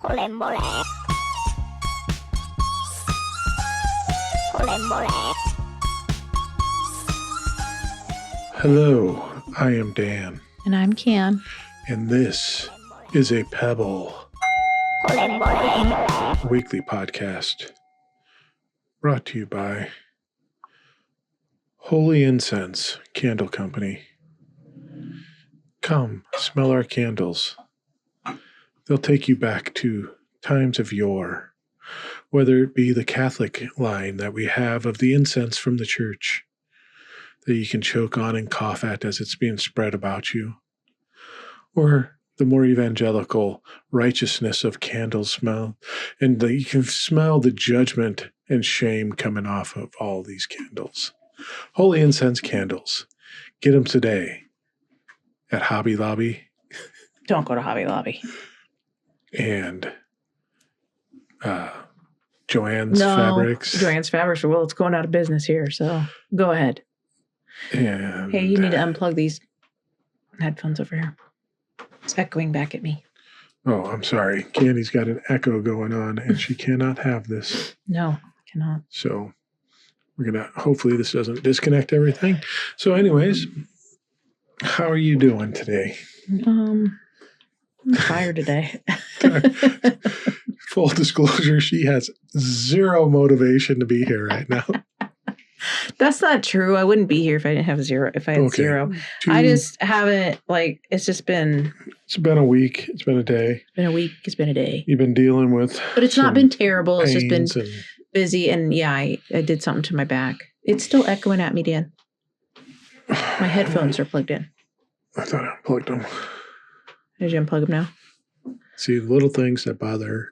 Ole mole. Ole mole. Hello, I am Dan, And I'm Can. and this is a Pebble Ole mole. weekly podcast brought to you by Holy Incense Candle Company. Come, smell our candles. They'll take you back to times of yore, whether it be the Catholic line that we have of the incense from the church that you can choke on and cough at as it's being spread about you, or the more evangelical righteousness of candle smell, and you can smell the judgment and shame coming off of all these candles. Holy Incense Candles. Get them today at Hobby Lobby Don't go to Hobby Lobby. and Joann's Fabrics. Joann's Fabrics. Well, it's going out of business here, so go ahead. And Hey, you need to unplug these headphones over here. It's echoing back at me. oh, I'm sorry. Candy's got an echo going on, and she cannot have this. No, I cannot. So we're going to, hopefully this doesn't disconnect everything. So anyways, how are you doing today? I'm tired today. Full disclosure, she has zero motivation to be here right now. That's not true. I wouldn't be here if I didn't have zero. If I had zero, I just haven't. It's just been. It's been a week. It's been a day. It's been a week. It's been a day. You've been dealing with, But it's not been terrible. It's just been and busy, and yeah, I did something to my back. It's still echoing at me, Dan. My headphones are plugged in. I thought I unplugged them. Did you unplug them now? See, little things that bother her.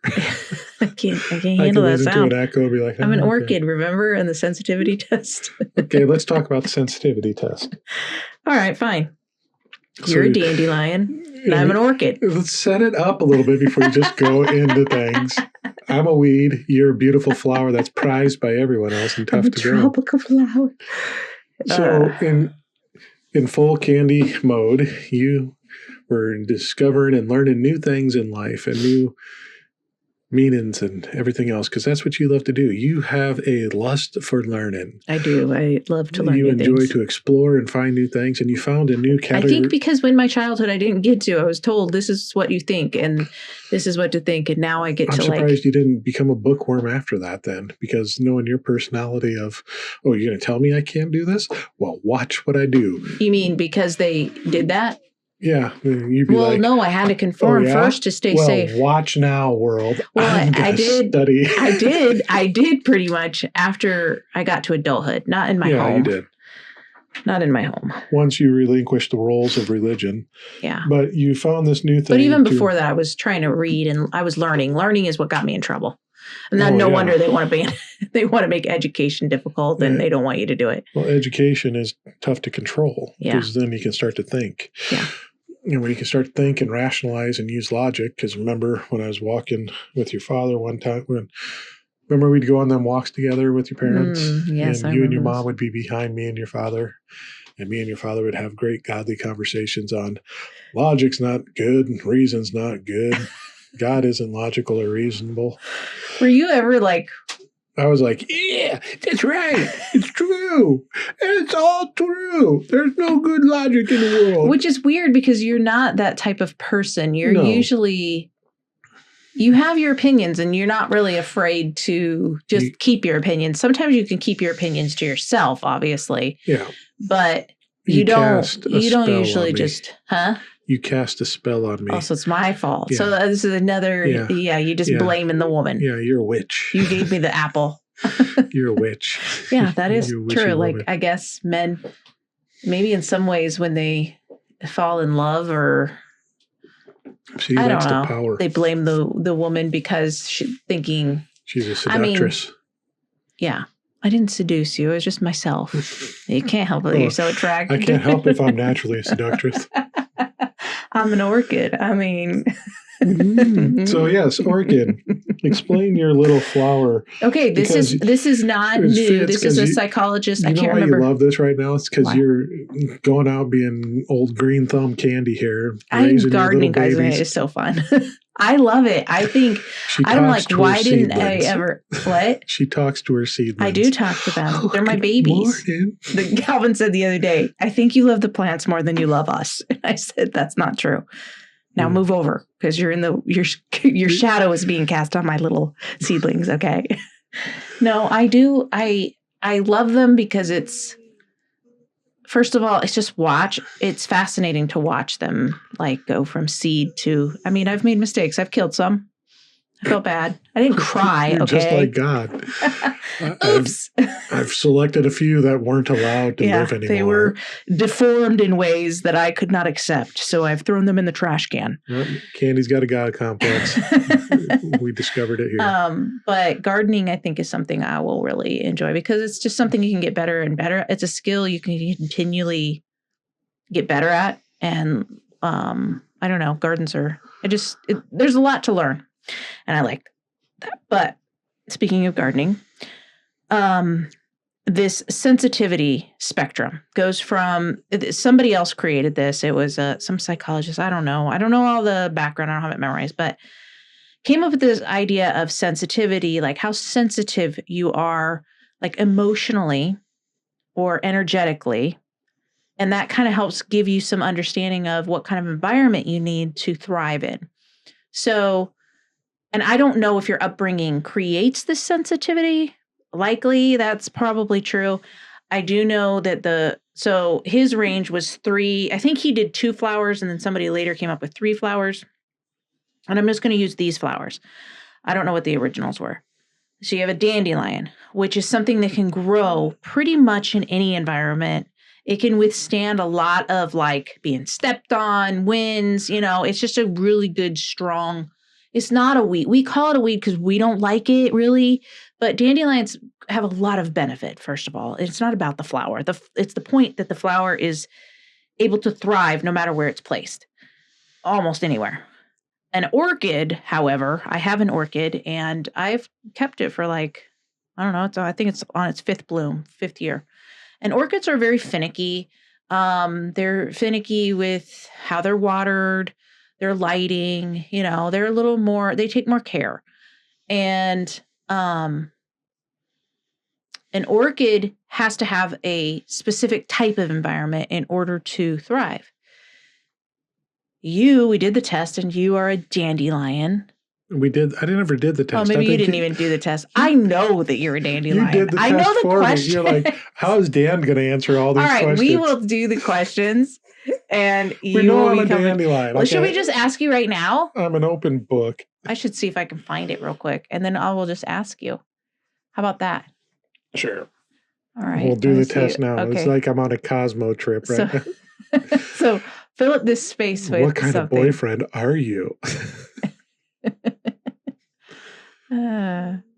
I can't handle that I sound. can an echo and be like, I'm an okay. orchid, remember? And the sensitivity test. Okay, let's talk about the sensitivity test. All right, fine. So You're a dandelion, and I'm an orchid. Let's set it up a little bit before you just go into things. I'm a weed. You're a beautiful flower that's prized by everyone else and tough I'm a to grow. tropical flower. So in full candy mode, you were discovering and learning new things in life and new meanings and everything else, because that's what you love to do. You have a lust for learning. I do. I love to learn You new enjoy things. to explore and find new things, and you found a new I category. think because in my childhood I didn't get to. I was told this is what you think and this is what to think, and now I get I'm to surprised you didn't become a bookworm after that then, because knowing your personality of, oh, you're going to tell me I can't do this? Well, watch what I do. You mean because they did that? Yeah. You'd be Well, like, no, I had to conform oh, yeah? first to stay well, safe. watch now, world. Well, I'm I gonna did. study. I did pretty much after I got to adulthood, not in my yeah, home. you did. Not in my home. Once you relinquished the roles of religion. Yeah. But you found this new thing. But even before that, I was trying to read and I was learning. Learning is what got me in trouble. And then no wonder they want to make education difficult and they don't want you to do it. Well, education is tough to control because then you can start to think. Yeah. You know, when you can start to think and rationalize and use logic. Because remember when I was walking with your father one time, remember we'd go on them walks together with your parents? Yes, and you and your mom would be behind me and your father. And me and your father would have great godly conversations on logic's not good, reason's not good. God isn't logical or reasonable. Were you ever like... I was like, yeah, that's right. It's true. It's all true. There's no good logic in the world. Which is weird because you're not that type of person. You're usually... You have your opinions and you're not really afraid to just keep your opinions. Sometimes you can keep your opinions to yourself, obviously. Yeah. But you don't usually on me. just, huh? You cast a spell on me. Oh, so it's my fault. Yeah. So this is another, you just blaming the woman. Yeah, you're a witch. You gave me the apple. You're a witch. Yeah, that is You're a witchy true. Like, woman. I guess men, maybe in some ways when they fall in love or... She I likes don't know. the power. They blame the woman because thinking She's a seductress. yeah, I didn't seduce you. It was just myself. You can't help it. You're so attractive. I can't help if I'm naturally a seductress. I'm an orchid. I mean, So yes, Orchid, explain your little flower. Okay, this is not new. This is a psychologist. I can't remember. You love this right now? It's because you're going out being old green thumb candy here. I'm gardening, guys, and it is so fun. I love it. I think I'm like, why didn't I ever? What? She talks to her seedlings. I do talk to them. Oh, they're my babies. Calvin said the other day, I think you love the plants more than you love us. And I said, that's not true. Now move over because you're in your shadow is being cast on my little seedlings. Okay. No, I do. I love them because first of all, it's just it's fascinating to watch them like go from seed to, I mean, I've made mistakes. I've killed some. I felt bad. I didn't cry. You're okay. Just like God. Oops. I've selected a few that weren't allowed to live anymore. They were deformed in ways that I could not accept. So I've thrown them in the trash can. Well, Candy's got a God complex. We discovered it here. But gardening, I think, is something I will really enjoy because it's just something you can get better and better. It's a skill you can continually get better at. And I don't know, gardens are, there's a lot to learn. And I like that. But speaking of gardening, this sensitivity spectrum goes from, somebody else created this. It was some psychologist. I don't know all the background. I don't have it memorized, but came up with this idea of sensitivity, like how sensitive you are, like emotionally or energetically. And that kind of helps give you some understanding of what kind of environment you need to thrive in. So, and I don't know if your upbringing creates this sensitivity. Likely, that's probably true. I do know that so his range was 3. I think he did 2 flowers, and then somebody later came up with 3 flowers. And I'm just going to use these flowers. I don't know what the originals were. So you have a dandelion, which is something that can grow pretty much in any environment. It can withstand a lot of like being stepped on, winds, it's just a really good, strong. It's not a weed. We call it a weed because we don't like it really, but dandelions have a lot of benefit, first of all. It's not about the flower. It's the point that the flower is able to thrive no matter where it's placed, almost anywhere. An orchid, however, I have an orchid and I've kept it for like, I don't know, I think it's on its 5th year. And orchids are very finicky. They're finicky with how they're watered, their lighting, they're a little more, they take more care. And an orchid has to have a specific type of environment in order to thrive. We did the test and you are a dandelion. I never did the test. Oh, maybe you didn't even do the test. I know that you're a dandelion. You did the test I know the for question. me. You're like, how is Dan going to answer all these questions? All right, we will do the questions. And we know I'm a dandelion. Well, should we just ask you right now? I'm an open book. I should see if I can find it real quick. And then I will just ask you. How about that? Sure. All right. We'll do the test now. Okay. It's like I'm on a Cosmo trip right now. So fill up this space with what kind something. of boyfriend are you?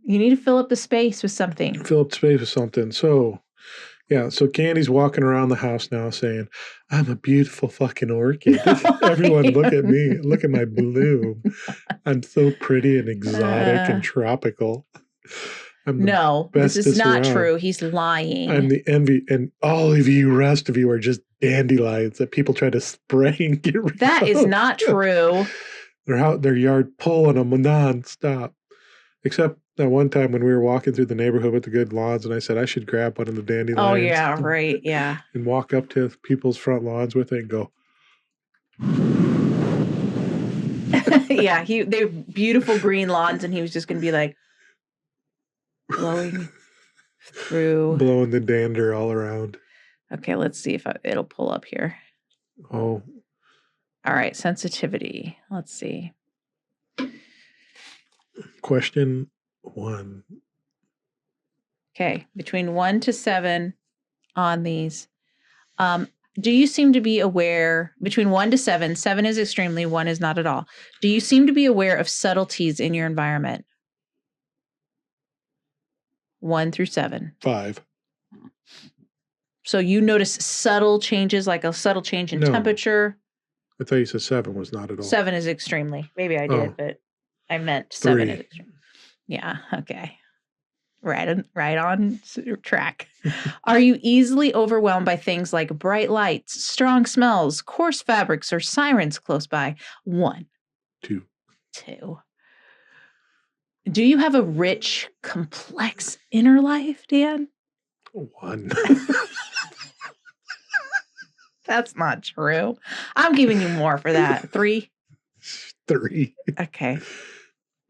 You need to fill up the space with something. So, so Candy's walking around the house now saying, I'm a beautiful fucking orchid. Everyone look at me. Look at my bloom. I'm so pretty and exotic and tropical. This is not true. He's lying. I'm the envy. And all of you, rest of you are just dandelions that people try to spray and get rid of. That is not true. They're out in their yard pulling them nonstop. Except that one time when we were walking through the neighborhood with the good lawns and I said I should grab one of the dandelions. Oh, yeah, right. Yeah. And walk up to people's front lawns with it and go. Yeah, they're beautiful green lawns and he was just going to be like blowing the dander all around. Okay, let's see if it'll pull up here. Oh. All right, sensitivity. Let's see. Question 1. Okay, between 1 to 7 on these. Do you seem to be aware, between 1 to 7, 7 is extremely, 1 is not at all. Do you seem to be aware of subtleties in your environment? 1 through 7. 5. So you notice subtle changes, like a subtle change in temperature? I thought you said 7 was not at all. 7 is extremely. Maybe I did, Oh. but I meant 7 is 3. extreme. Yeah. Okay. Right on track. Are you easily overwhelmed by things like bright lights, strong smells, coarse fabrics, or sirens close by? 1. 2. 2. Do you have a rich, complex inner life, Dan? 1. That's not true. I'm giving you more for that. 3? 3. Okay.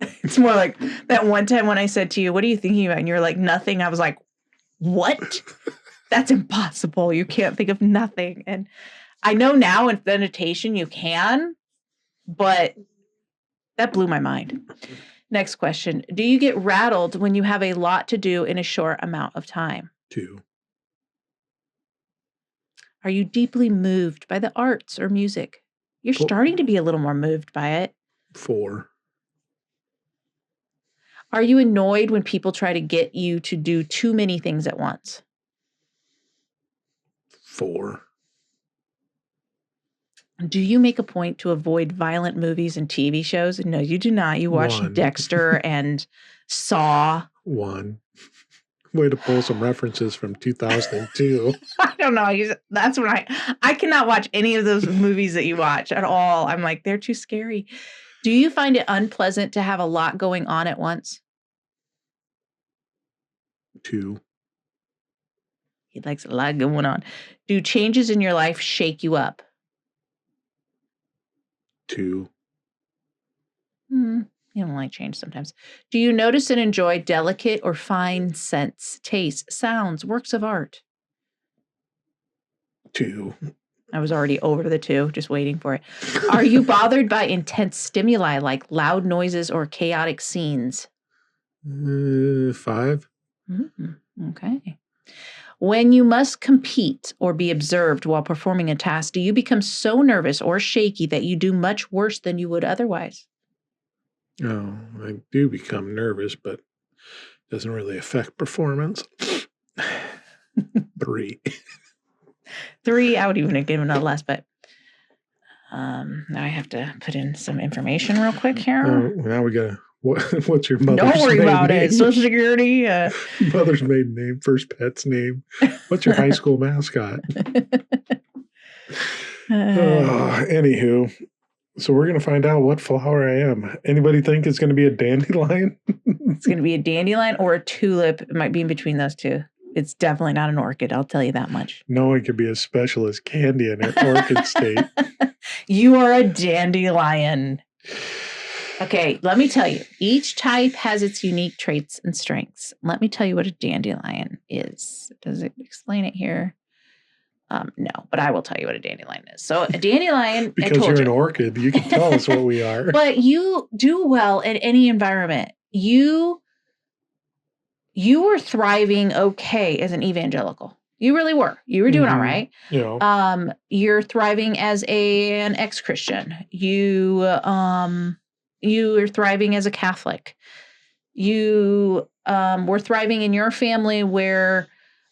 It's more like that one time when I said to you, what are you thinking about? And you're like, nothing. I was like, what? That's impossible. You can't think of nothing. And I know now in meditation you can, but that blew my mind. Next question. Do you get rattled when you have a lot to do in a short amount of time? 2. Are you deeply moved by the arts or music? You're starting to be a little more moved by it. 4. Are you annoyed when people try to get you to do too many things at once? 4. Do you make a point to avoid violent movies and TV shows? No, you do not. You watch 1. Dexter and Saw. 1. Way to pull some references from 2002. I don't know. That's when I cannot watch any of those movies that you watch at all. I'm like, they're too scary. Do you find it unpleasant to have a lot going on at once? 2. He likes a lot going on. Do changes in your life shake you up? 2. You don't like change sometimes. Do you notice and enjoy delicate or fine scents, tastes, sounds, works of art? 2. I was already over the 2, just waiting for it. Are you bothered by intense stimuli like loud noises or chaotic scenes? 5. Okay. When you must compete or be observed while performing a task, do you become so nervous or shaky that you do much worse than you would otherwise? Oh, I do become nervous, but it doesn't really affect performance. 3. 3, I would even have given it less, but now I have to put in some information real quick here. Oh, now we got what's your mother's Don't worry about name? it. Social Security. Mother's maiden name, first pet's name. What's your high school mascot? Anywho, so we're going to find out what flower I am. Anybody think it's going to be a dandelion? It's going to be a dandelion or a tulip. It might be in between those 2. It's definitely not an orchid. I'll tell you that much. No one could be as special as Candy in her orchid state. You are a dandelion. Okay, let me tell you. Each type has its unique traits and strengths. Let me tell you what a dandelion is. Does it explain it here? No, but I will tell you what a dandelion is. So a dandelion, because you're an orchid, you can tell us what we are. But you do well in any environment. You were thriving okay as an evangelical. You really were. You were doing all right. Yeah. You're thriving as an ex-Christian. You are thriving as a Catholic. You were thriving in your family where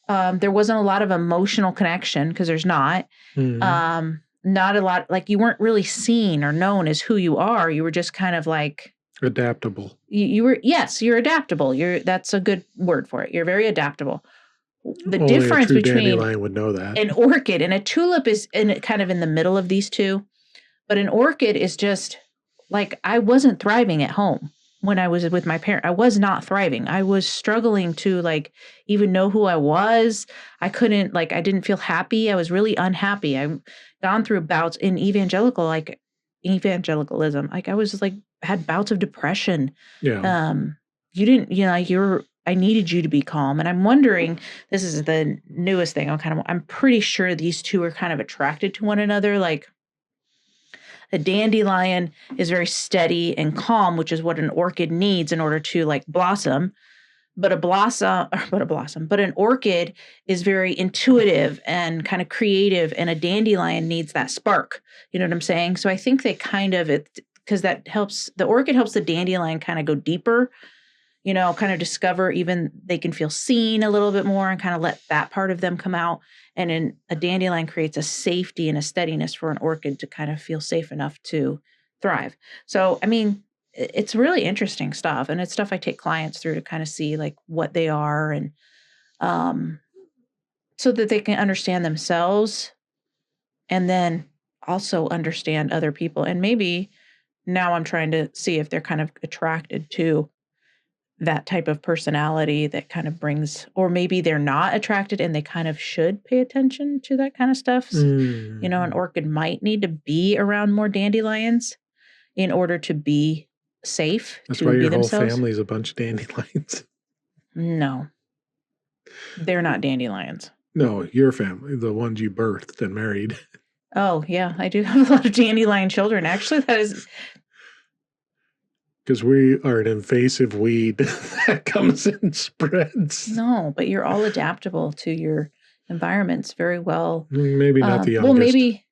there wasn't a lot of emotional connection, because there's not. Not a lot, like you weren't really seen or known as who you are. You were just kind of like adaptable. You're adaptable. That's a good word for it. You're very adaptable. The Only difference a true between dandelion would know that. An orchid and a tulip is kind of in the middle of these 2. But an orchid is just like, I wasn't thriving at home when I was with my parent. I was not thriving. I was struggling to like even know who I was. I couldn't, like, I didn't feel happy. I was really unhappy. I've gone through bouts in evangelicalism. Like I was like, had bouts of depression. Yeah. You didn't, I needed you to be calm. And I'm wondering, this is the newest thing. I'm pretty sure these 2 are kind of attracted to one another. Like a dandelion is very steady and calm, which is what an orchid needs in order to like blossom. But an orchid is very intuitive and kind of creative, and a dandelion needs that spark. You know what I'm saying? So I think they kind of, because that helps, the orchid helps the dandelion kind of go deeper, kind of discover, even they can feel seen a little bit more and kind of let that part of them come out. And in a dandelion creates a safety and a steadiness for an orchid to kind of feel safe enough to thrive. So, I mean, it's really interesting stuff. And it's stuff I take clients through to kind of see like what they are and so that they can understand themselves and then also understand other people. And maybe now I'm trying to see if they're kind of attracted to that type of personality that kind of brings, or maybe they're not attracted and they kind of should pay attention to that kind of stuff. You know, an orchid might need to be around more dandelions in order to be safe. That's to why be your themselves. whole family is a bunch of dandelions. No, they're not dandelions. No, your family, the ones you birthed and married. Oh, yeah, I do have a lot of dandelion children. Actually, that is... Because we are an invasive weed that comes in spreads. No, but you're all adaptable to your environments very well. Maybe not the youngest. Well, maybe...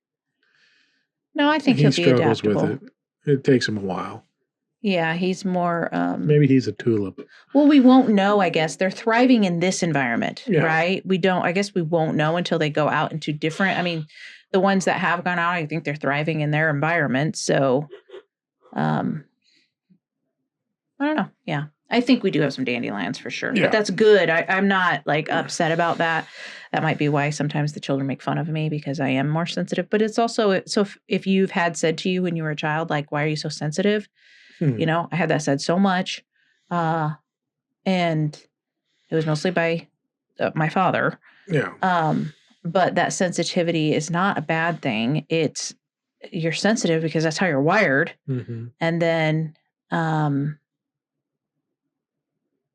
No, I think he'll be struggles adaptable. with it. It takes him a while. Yeah, he's more... Maybe he's a tulip. Well, we won't know, I guess. They're thriving in this environment, right? I guess we won't know until they go out into different... I mean, the ones that have gone out, I think they're thriving in their environment. So, I don't know. Yeah. I think we do have some dandelions for sure. Yeah. But that's good. I'm not like upset about that. That might be why sometimes the children make fun of me because I am more sensitive. But it's also... So if you've had said to you when you were a child, like, why are you so sensitive? You know, I had that said so much. And it was mostly by my father. Yeah. But that sensitivity is not a bad thing. You're sensitive because that's how you're wired. Mm-hmm. And then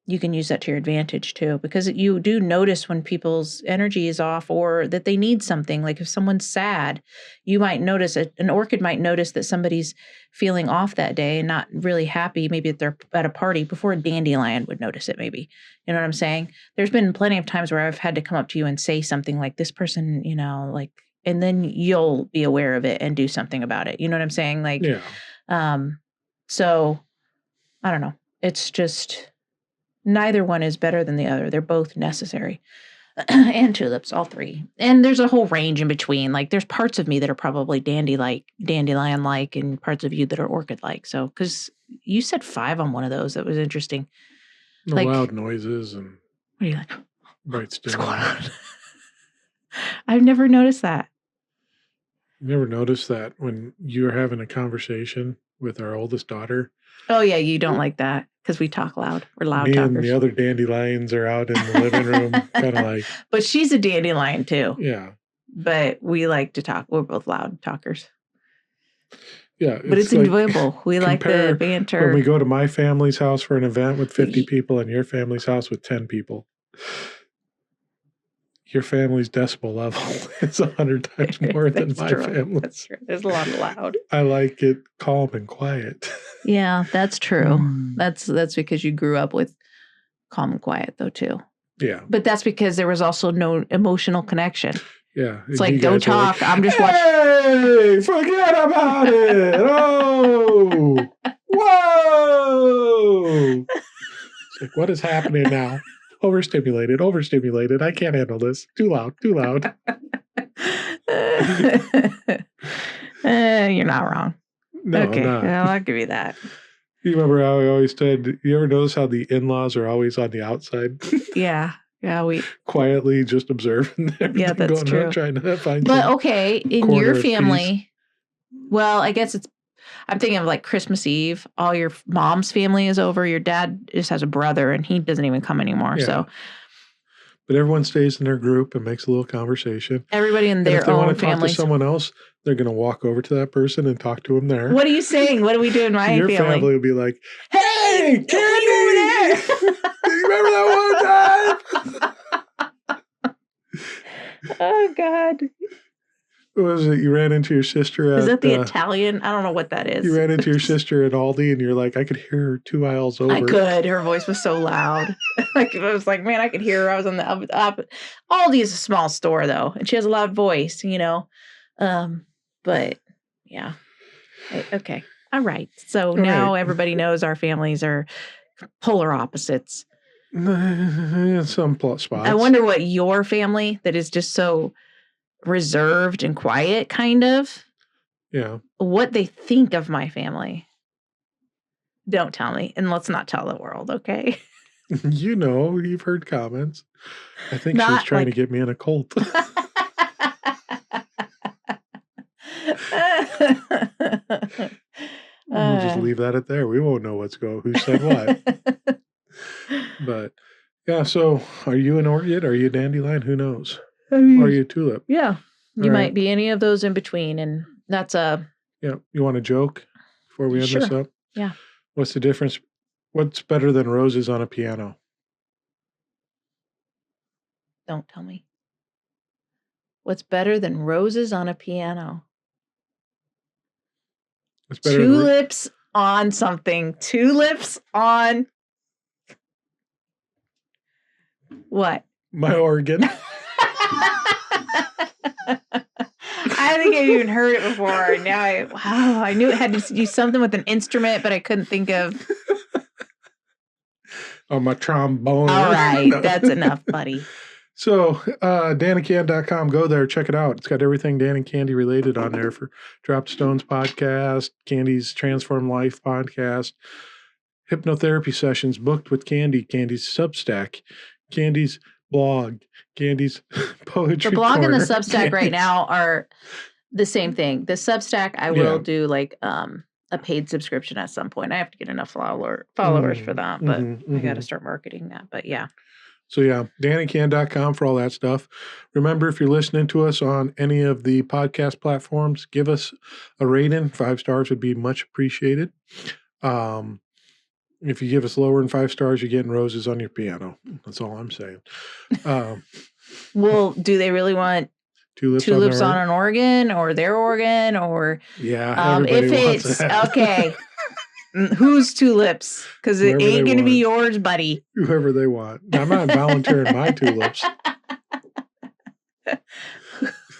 you can use that to your advantage too, because you do notice when people's energy is off or that they need something. Like if someone's sad, you might notice an orchid might notice that somebody's feeling off that day and not really happy. Maybe they're at a party before a dandelion would notice it. Maybe, you know what I'm saying? There's been plenty of times where I've had to come up to you and say something like this person, you know, like, and then you'll be aware of it and do something about it. You know what I'm saying? Like, yeah. So I don't know. It's just... Neither one is better than the other. They're both necessary. And tulips, all three. And there's a whole range in between. Like there's parts of me that are probably dandelion-like, and parts of you that are orchid-like. So, because you said 5 on one of those. That was interesting. The like, loud noises and what are you like? bright What's going stimuli. on? I've never noticed that. You never noticed that when you're having a conversation with our oldest daughter? Oh, yeah, you don't like that because we talk loud. We're loud talkers. Me and the other dandelions are out in the living room, kind of like... But she's a dandelion, too. Yeah. But we like to talk. We're both loud talkers. Yeah. But it's like, enjoyable. We like the banter. When we go to my family's house for an event with 50 people and your family's house with 10 people. Your family's decibel level is 100 times more than my family's. That's true. There's a lot of loud. I like it calm and quiet. Yeah, that's true. That's because you grew up with calm and quiet, though, too. Yeah. But that's because there was also no emotional connection. Yeah. It's like, don't talk. Like, I'm just watching. Hey, forget about it. Oh, whoa. It's like, what is happening now? Overstimulated. I can't handle this. Too loud. You're not wrong. No, okay. I'm not. Well, I'll give you that. You remember how I always said, you ever notice how the in-laws are always on the outside? Yeah. Yeah, we quietly just observing everything that's going true. on, trying to find. But okay, in your family, well, I guess I'm thinking of like Christmas Eve. All your mom's family is over. Your dad just has a brother, and he doesn't even come anymore. Yeah. So, but everyone stays in their group and makes a little conversation. Everybody in their own family. If they want to talk to someone else, they're going to walk over to that person and talk to them there. What are you saying? What do we do in my your family? Your family will be like, "Hey, Candy, over there! Do you remember that one time?" Oh God. What was it? You ran into your sister at... Is that the Italian? I don't know what that is. You ran into your sister at Aldi and you're like, I could hear her 2 aisles over. I could. Her voice was so loud. Like I was like, man, I could hear her. I was on the up. Aldi is a small store though, and she has a loud voice, you know. But yeah. Okay. All right. So now everybody knows our families are polar opposites. Some spots. I wonder what your family that is just so reserved and quiet, kind of. Yeah. What they think of my family. Don't tell me, and let's not tell the world, okay? You've heard comments. I think she's trying to get me in a cult. We'll just leave that at there. We won't know who said what. But yeah, so are you an orchid? Are you a dandelion? Who knows? Are you a tulip? Yeah. You might be any of those in between, and that's a... Yeah. You want a joke before we end this up? Yeah. What's the difference? What's better than roses on a piano? Don't tell me. What's better than roses on a piano? What's better tulips on something. Tulips on... What? My organ. I think I've even heard it before. Now I knew it had to do something with an instrument, but I couldn't think of... Oh, my trombone. All right. That's enough, buddy. So, dannycan.com, go there, check it out. It's got everything Dan and Candy related on there for Drop Stones podcast, Candy's Transform Life podcast, hypnotherapy sessions booked with Candy, Candy's Substack, Candy's blog, Candy's poetry. The blog corner, and the Substack right now are the same thing. The Substack, I will do like a paid subscription at some point. I have to get enough followers for that, but I got to start marketing that. But yeah. So yeah, dannycan.com for all that stuff. Remember, if you're listening to us on any of the podcast platforms, give us a rating. 5 stars would be much appreciated. If you give us lower than 5 stars, you're getting roses on your piano. That's all I'm saying. Well, do they really want tulips on an organ or their organ or... Yeah, if it's... Okay. Whose tulips? Because it ain't going to be yours, buddy. Whoever they want. I'm not volunteering my tulips.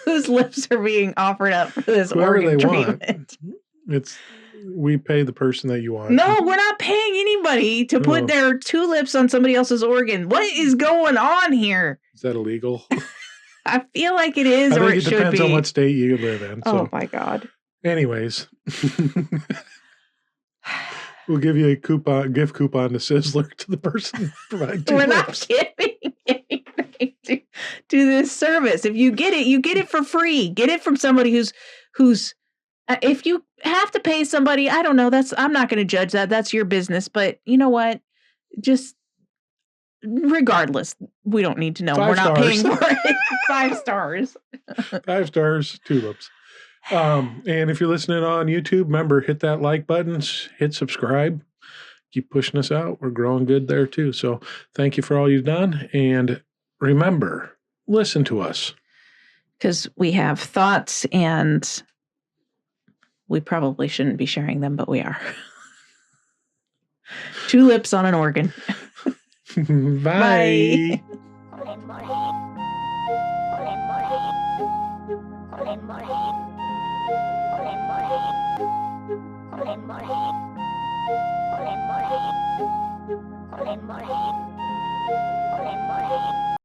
Whose lips are being offered up for this organ treatment? We pay the person that you want. No, we're not paying anybody to put their tulips on somebody else's organ. What is going on here? Is that illegal? I feel like it is, or it should be. It depends on what state you live in. Oh my God. Anyways. We'll give you a gift coupon to Sizzler to the person providing tulips. We're not giving anything to this service. If you get it for free. Get it from somebody who's if you have to pay somebody, I don't know. I'm not going to judge that. That's your business. But you know what? Just regardless, we don't need to know. We're not paying for it. 5 stars. 5 stars, tulips. And if you're listening on YouTube, remember, hit that like button, hit subscribe, keep pushing us out. We're growing good there too. So thank you for all you've done. And remember, listen to us. Because we have thoughts and we probably shouldn't be sharing them, but we are. Tulips on an organ. Bye. Bye.